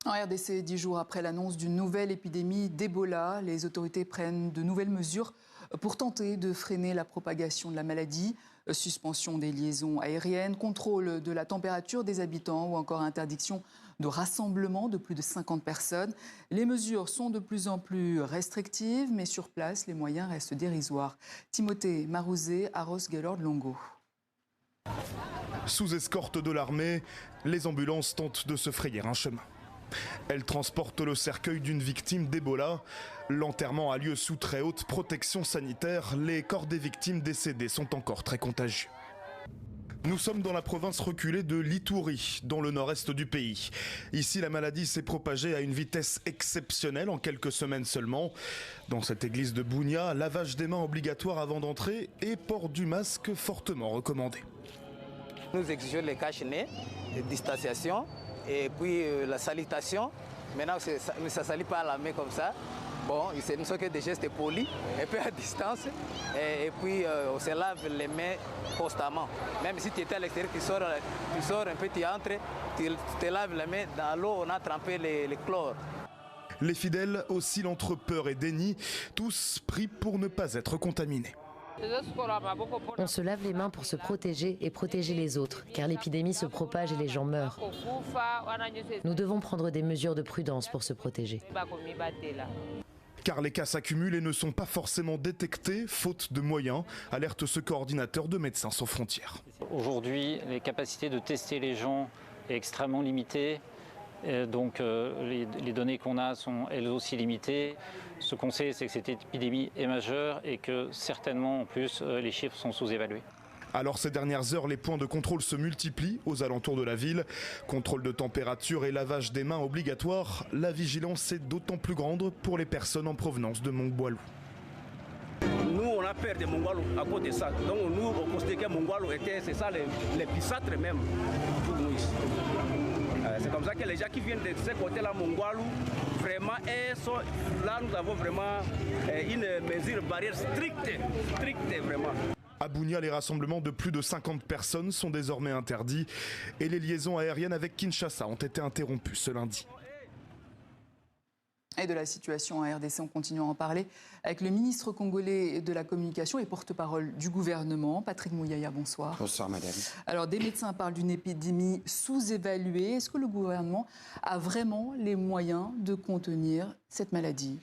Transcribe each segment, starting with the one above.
En RDC, 10 jours après l'annonce d'une nouvelle épidémie d'Ebola, les autorités prennent de nouvelles mesures pour tenter de freiner la propagation de la maladie. Suspension des liaisons aériennes, contrôle de la température des habitants ou encore interdiction de rassemblement de plus de 50 personnes. Les mesures sont de plus en plus restrictives, mais sur place, les moyens restent dérisoires. Timothée Marouzé, Arros Gaylord Longo. Sous escorte de l'armée, les ambulances tentent de se frayer un chemin. Elles transportent le cercueil d'une victime d'Ebola. L'enterrement a lieu sous très haute protection sanitaire. Les corps des victimes décédées sont encore très contagieux. Nous sommes dans la province reculée de l'Ituri, dans le nord-est du pays. Ici, la maladie s'est propagée à une vitesse exceptionnelle en quelques semaines seulement. Dans cette église de Bunia, lavage des mains obligatoire avant d'entrer et port du masque fortement recommandé. Nous exigeons les cache-nez, la distanciation et puis la salutation. Maintenant, ça ne salit pas à la main comme ça. Bon, ce ne sont que des gestes polis, et puis à distance. Et puis on se lave les mains constamment. Même si tu étais à l'extérieur, tu sors un peu, tu entres, tu te laves les mains. Dans l'eau, on a trempé les chlores. Les fidèles oscillent entre peur et déni, tous prient pour ne pas être contaminés. On se lave les mains pour se protéger et protéger les autres, car l'épidémie se propage et les gens meurent. Nous devons prendre des mesures de prudence pour se protéger. Car les cas s'accumulent et ne sont pas forcément détectés, faute de moyens, alerte ce coordinateur de Médecins sans frontières. Aujourd'hui, les capacités de tester les gens est extrêmement limitées. Donc les données qu'on a sont elles aussi limitées. Ce qu'on sait, c'est que cette épidémie est majeure et que certainement en plus les chiffres sont sous-évalués. Alors ces dernières heures, les points de contrôle se multiplient aux alentours de la ville. Contrôle de température et lavage des mains obligatoires. La vigilance est d'autant plus grande pour les personnes en provenance de Mongboalou. Nous, on a peur de Mongboalou à cause de ça. Donc nous, on considère que Mongboalou était, c'est ça, les pisâtres même pour nous ici. C'est comme ça que les gens qui viennent de ce côté-là, Mongboalou, vraiment, là nous avons vraiment une mesure barrière stricte vraiment. À Bunia, les rassemblements de plus de 50 personnes sont désormais interdits et les liaisons aériennes avec Kinshasa ont été interrompues ce lundi. Et de la situation en RDC, on continue à en parler avec le ministre congolais de la Communication et porte-parole du gouvernement, Patrick Mouyaya. Bonsoir. Bonsoir, madame. Alors, des médecins parlent d'une épidémie sous-évaluée. Est-ce que le gouvernement a vraiment les moyens de contenir cette maladie ?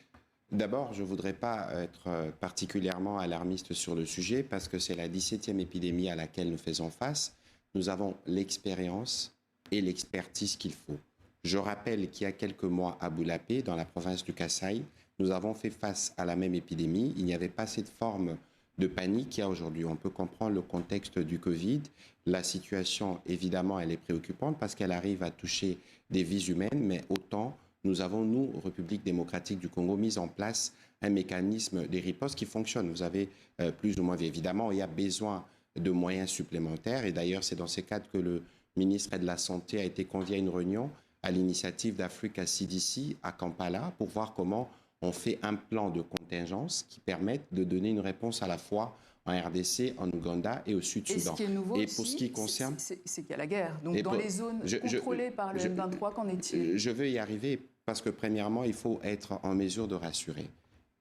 D'abord, je ne voudrais pas être particulièrement alarmiste sur le sujet parce que c'est la 17e épidémie à laquelle nous faisons face. Nous avons l'expérience et l'expertise qu'il faut. Je rappelle qu'il y a quelques mois à Boulapé, dans la province du Kasaï, nous avons fait face à la même épidémie. Il n'y avait pas cette forme de panique qu'il y a aujourd'hui. On peut comprendre le contexte du Covid. La situation, évidemment, elle est préoccupante parce qu'elle arrive à toucher des vies humaines, mais autant nous avons, nous, République démocratique du Congo, mis en place un mécanisme de riposte qui fonctionne. Vous avez plus ou moins, évidemment, il y a besoin de moyens supplémentaires. Et d'ailleurs, c'est dans ces cadres que le ministre de la Santé a été convié à une réunion à l'initiative d'Africa CDC à Kampala pour voir comment on fait un plan de contingence qui permette de donner une réponse à la fois en RDC, en Ouganda et au Sud-Soudan. Et ce qui est nouveau et aussi, pour ce qui concerne, c'est qu'il y a la guerre. Donc dans les zones contrôlées par le M23, qu'en est-il ? Je veux y arriver parce que premièrement, il faut être en mesure de rassurer.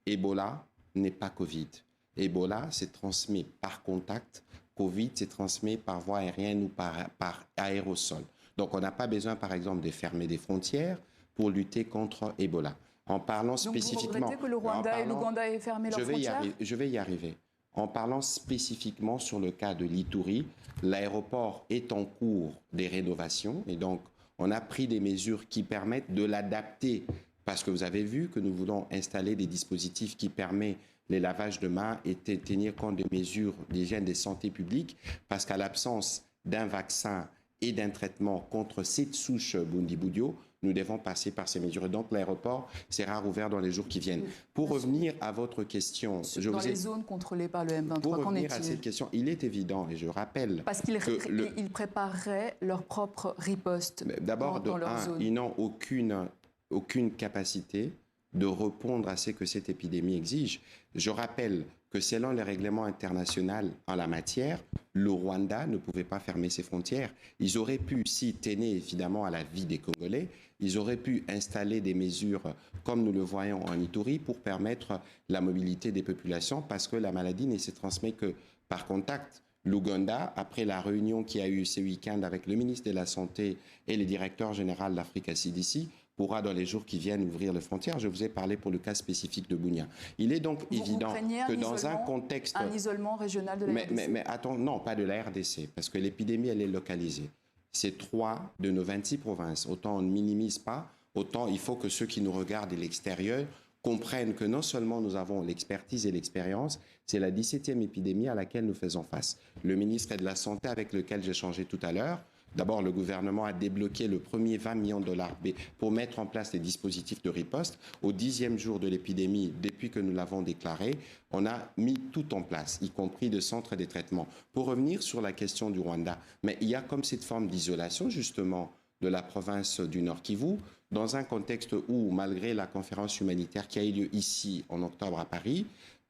Ebola n'est pas Covid. Ebola, c'est transmis par contact. Covid, c'est transmis par voie aérienne ou par aérosol. Donc, on n'a pas besoin, par exemple, de fermer des frontières pour lutter contre Ebola. En parlant spécifiquement... Donc, vous regrettez que le Rwanda et l'Ouganda aient fermé leurs frontières ? Je vais y arriver. En parlant spécifiquement sur le cas de l'Ituri, l'aéroport est en cours des rénovations et donc, on a pris des mesures qui permettent de l'adapter parce que vous avez vu que nous voulons installer des dispositifs qui permettent les lavages de mains et tenir compte des mesures d'hygiène de santé publique parce qu'à l'absence d'un vaccin et d'un traitement contre cette souche Bundibugyo, nous devons passer par ces mesures. Et donc l'aéroport sera rouvert dans les jours qui viennent. Pour revenir à votre question... Dans les zones contrôlées par le M23, pour revenir à cette question, il est évident, et je rappelle... Parce qu'ils prépareraient leur propre riposte d'abord, dans leur zone. Ils n'ont aucune capacité de répondre à ce que cette épidémie exige. Je rappelle que selon les règlements internationaux en la matière, le Rwanda ne pouvait pas fermer ses frontières. Ils auraient pu, s'ils tenaient évidemment à la vie des Congolais, ils auraient pu installer des mesures comme nous le voyons en Ituri pour permettre la mobilité des populations parce que la maladie ne se transmet que par contact. L'Ouganda, après la réunion qui a eu ce week-end avec le ministre de la Santé et le directeur général d'Africa CDC, pourra dans les jours qui viennent ouvrir les frontières. Je vous ai parlé pour le cas spécifique de Bunia. Il est donc évident que dans un contexte... Un isolement régional de la RDC. Mais attends, non, pas de la RDC, parce que l'épidémie, elle est localisée. C'est 3 de nos 26 provinces. Autant on ne minimise pas, autant il faut que ceux qui nous regardent de l'extérieur comprennent que non seulement nous avons l'expertise et l'expérience, c'est la 17e épidémie à laquelle nous faisons face. Le ministre de la Santé avec lequel j'ai échangé tout à l'heure, d'abord, le gouvernement a débloqué le premier 20 millions de dollars pour mettre en place les dispositifs de riposte. Au 10e jour de l'épidémie, depuis que nous l'avons déclaré, on a mis tout en place, y compris des centres de traitement. Pour revenir sur la question du Rwanda, mais il y a comme cette forme d'isolation, justement, de la province du Nord Kivu, dans un contexte où, malgré la conférence humanitaire qui a eu lieu ici en octobre à Paris,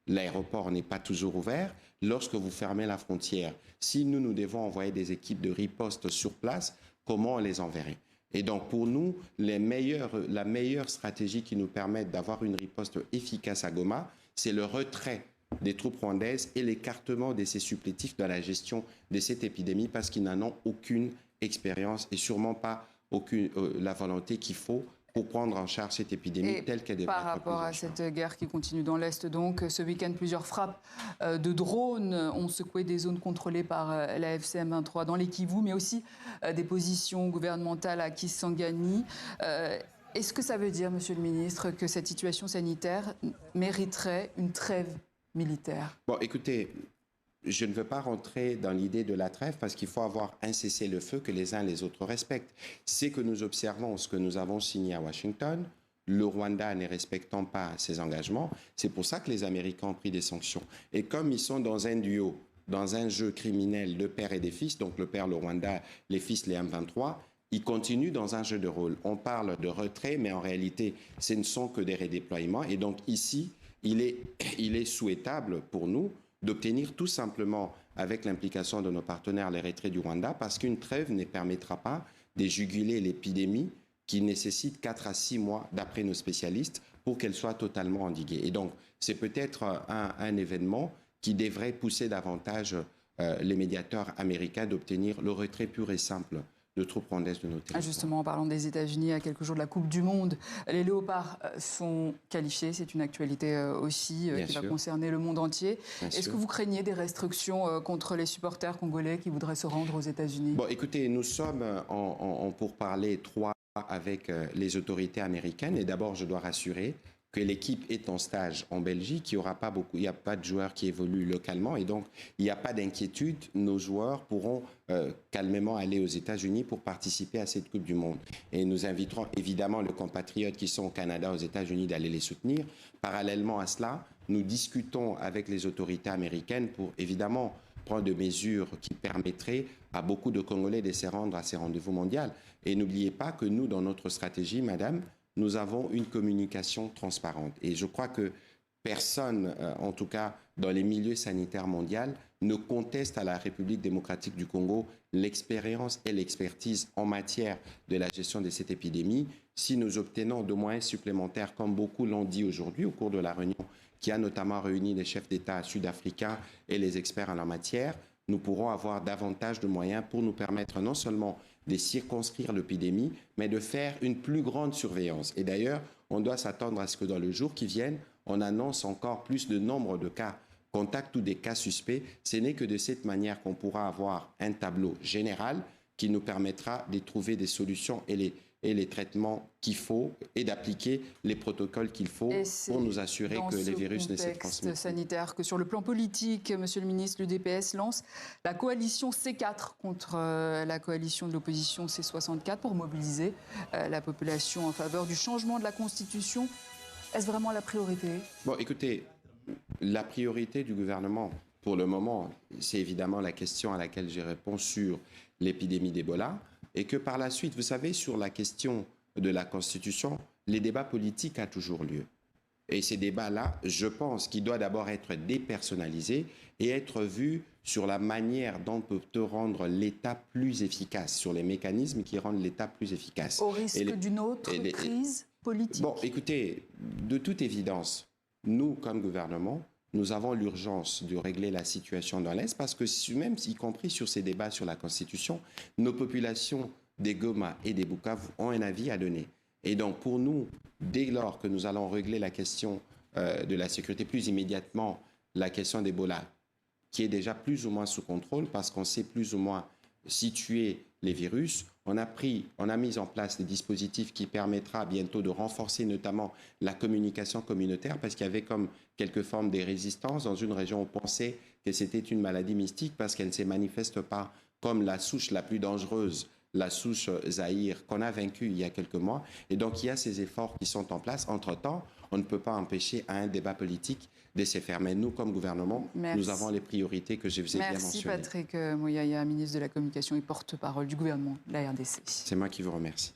l'aéroport n'est pas toujours ouvert. Lorsque vous fermez la frontière, si nous devons envoyer des équipes de riposte sur place, comment on les enverrait? Et donc, pour nous, la meilleure stratégie qui nous permette d'avoir une riposte efficace à Goma, c'est le retrait des troupes rwandaises et l'écartement de ces supplétifs dans la gestion de cette épidémie parce qu'ils n'en ont aucune expérience et sûrement pas la volonté qu'il faut pour prendre en charge cette épidémie telle qu'elle devrait être. Par rapport à cette guerre qui continue dans l'Est, donc, ce week-end, plusieurs frappes de drones ont secoué des zones contrôlées par la FCM23 dans les Kivu, mais aussi des positions gouvernementales à Kisangani. Est-ce que ça veut dire, Monsieur le Ministre, que cette situation sanitaire mériterait une trêve militaire? Bon, écoutez, je ne veux pas rentrer dans l'idée de la trêve parce qu'il faut avoir un cessez-le-feu que les uns les autres respectent. C'est que nous observons ce que nous avons signé à Washington, le Rwanda ne respectant pas ses engagements. C'est pour ça que les Américains ont pris des sanctions. Et comme ils sont dans un duo, dans un jeu criminel de père et des fils, donc le père le Rwanda, les fils les M23, ils continuent dans un jeu de rôle. On parle de retrait, mais en réalité, ce ne sont que des redéploiements. Et donc ici, il est souhaitable pour nous d'obtenir tout simplement, avec l'implication de nos partenaires, les retraits du Rwanda, parce qu'une trêve ne permettra pas de juguler l'épidémie qui nécessite 4 à 6 mois, d'après nos spécialistes, pour qu'elle soit totalement endiguée. Et donc, c'est peut-être un événement qui devrait pousser davantage les médiateurs américains d'obtenir le retrait pur et simple de troupes rwandaises de nos territoires. Justement, en parlant des États-Unis, à quelques jours de la Coupe du Monde, les léopards sont qualifiés. C'est une actualité aussi qui va concerner le monde entier. Est-ce que vous craignez des restrictions contre les supporters congolais qui voudraient se rendre aux États-Unis? Bon, écoutez, nous sommes en pourparlers étroits avec les autorités américaines. Et d'abord, je dois rassurer que l'équipe est en stage en Belgique. Il n'y a pas de joueurs qui évoluent localement et donc il n'y a pas d'inquiétude. Nos joueurs pourront calmement aller aux États-Unis pour participer à cette Coupe du Monde. Et nous inviterons évidemment les compatriotes qui sont au Canada, aux États-Unis, d'aller les soutenir. Parallèlement à cela, nous discutons avec les autorités américaines pour évidemment prendre des mesures qui permettraient à beaucoup de Congolais de se rendre à ces rendez-vous mondiaux. Et n'oubliez pas que nous, dans notre stratégie, madame, nous avons une communication transparente. Et je crois que personne, en tout cas dans les milieux sanitaires mondiaux, ne conteste à la République démocratique du Congo l'expérience et l'expertise en matière de la gestion de cette épidémie. Si nous obtenons de moyens supplémentaires, comme beaucoup l'ont dit aujourd'hui au cours de la réunion, qui a notamment réuni les chefs d'État sud-africains et les experts en la matière, nous pourrons avoir davantage de moyens pour nous permettre non seulement de circonscrire l'épidémie, mais de faire une plus grande surveillance. Et d'ailleurs, on doit s'attendre à ce que dans le jour qui vienne, on annonce encore plus de nombre de cas contacts ou des cas suspects. Ce n'est que de cette manière qu'on pourra avoir un tableau général qui nous permettra de trouver des solutions et les traitements qu'il faut et d'appliquer les protocoles qu'il faut pour nous assurer que les virus ne se transmettent. Dans ce contexte sanitaire que sur le plan politique, Monsieur le ministre, l'UDPS lance la coalition C4 contre la coalition de l'opposition C64 pour mobiliser la population en faveur du changement de la Constitution. Est-ce vraiment la priorité? Bon, écoutez, la priorité du gouvernement, pour le moment, c'est évidemment la question à laquelle j'ai répondu sur l'épidémie d'Ebola. Et que par la suite, vous savez, sur la question de la Constitution, les débats politiques ont toujours lieu. Et ces débats-là, je pense qu'ils doivent d'abord être dépersonnalisés et être vus sur la manière dont peut rendre l'État plus efficace, sur les mécanismes qui rendent l'État plus efficace. Au risque d'une autre crise politique. Bon, écoutez, de toute évidence, nous, comme gouvernement, nous avons l'urgence de régler la situation dans l'Est parce que même, y compris sur ces débats sur la Constitution, nos populations des Goma et des Bukavu ont un avis à donner. Et donc, pour nous, dès lors que nous allons régler la question de la sécurité, plus immédiatement la question d'Ebola, qui est déjà plus ou moins sous contrôle parce qu'on sait plus ou moins situer les virus, on a mis en place des dispositifs qui permettra bientôt de renforcer notamment la communication communautaire parce qu'il y avait comme quelques formes de résistance dans une région où on pensait que c'était une maladie mystique parce qu'elle ne se manifeste pas comme la souche la plus dangereuse, la souche Zaïre, qu'on a vaincue il y a quelques mois. Et donc, il y a ces efforts qui sont en place. Entre-temps, on ne peut pas empêcher un débat politique de se faire. Mais nous, comme gouvernement, nous avons les priorités que je vous ai bien mentionnées. Merci Patrick Mouyaya, ministre de la Communication et porte-parole du gouvernement de la RDC. C'est moi qui vous remercie.